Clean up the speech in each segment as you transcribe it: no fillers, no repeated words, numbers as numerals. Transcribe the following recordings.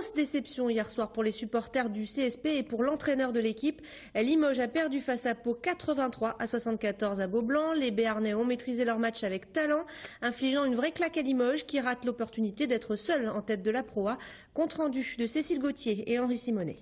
grosse déception hier soir pour les supporters du CSP et pour l'entraîneur de l'équipe. Limoges a perdu face à Pau 83-74 à Beaublanc. Les Béarnais ont maîtrisé leur match avec talent, infligeant une vraie claque à Limoges qui rate l'opportunité d'être seul en tête de la Pro A. Compte rendu de Cécile Gauthier et Henri Simonet.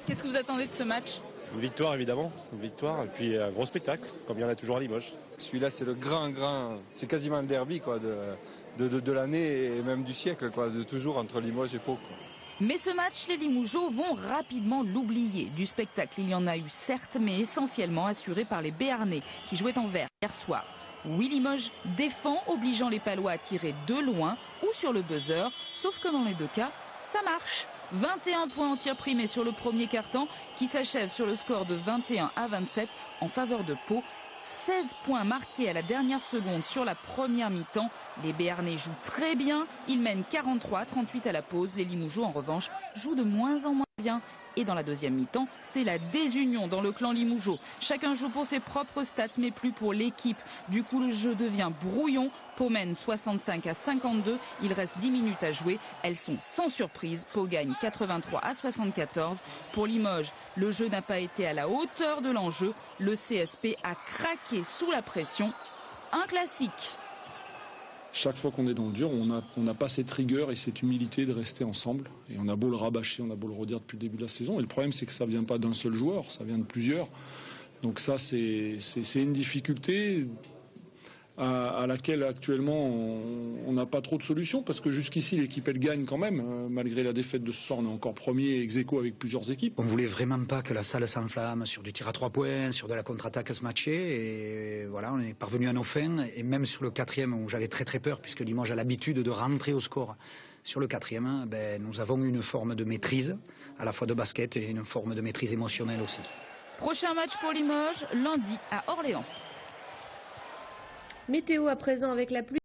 Qu'est-ce que vous attendez de ce match ? Une victoire évidemment, une victoire et puis un gros spectacle, comme il y en a toujours à Limoges. Celui-là c'est le grand, c'est quasiment un derby quoi, de l'année et même du siècle, quoi, de toujours entre Limoges et Pau. Quoi. Mais ce match, les Limougeaux vont rapidement l'oublier. Du spectacle, il y en a eu certes, mais essentiellement assuré par les Béarnais qui jouaient en vert hier soir. Oui, Limoges défend, obligeant les Palois à tirer de loin ou sur le buzzer, sauf que dans les deux cas, ça marche. 21 points en tir primé sur le premier quart-temps qui s'achève sur le score de 21-27 en faveur de Pau. 16 points marqués à la dernière seconde sur la première mi-temps. Les Béarnais jouent très bien. Ils mènent 43-38 à la pause. Les Limougeaux, en revanche, jouent de moins en moins bien. Et dans la deuxième mi-temps, c'est la désunion dans le clan Limougeau. Chacun joue pour ses propres stats, mais plus pour l'équipe. Du coup, le jeu devient brouillon. Pau mène 65-52. Il reste 10 minutes à jouer. Elles sont sans surprise. Pau gagne 83-74. Pour Limoges, le jeu n'a pas été à la hauteur de l'enjeu. Le CSP a craqué sous la pression. Un classique. Chaque fois qu'on est dans le dur, on n'a pas cette rigueur et cette humilité de rester ensemble. Et on a beau le rabâcher, on a beau le redire depuis le début de la saison. Et le problème, c'est que ça ne vient pas d'un seul joueur, ça vient de plusieurs. Donc ça, c'est une difficulté à laquelle actuellement on n'a pas trop de solutions, parce que jusqu'ici l'équipe elle gagne quand même, malgré la défaite de ce soir on est encore premier ex-aequo avec plusieurs équipes. On voulait vraiment pas que la salle s'enflamme sur du tir à 3 points, sur de la contre-attaque à se matcher, et voilà, on est parvenu à nos fins, et même sur le quatrième où j'avais très peur, puisque Limoges a l'habitude de rentrer au score. Sur le quatrième, nous avons une forme de maîtrise, à la fois de basket et une forme de maîtrise émotionnelle aussi. Prochain match pour Limoges, lundi à Orléans. Météo à présent avec la pluie.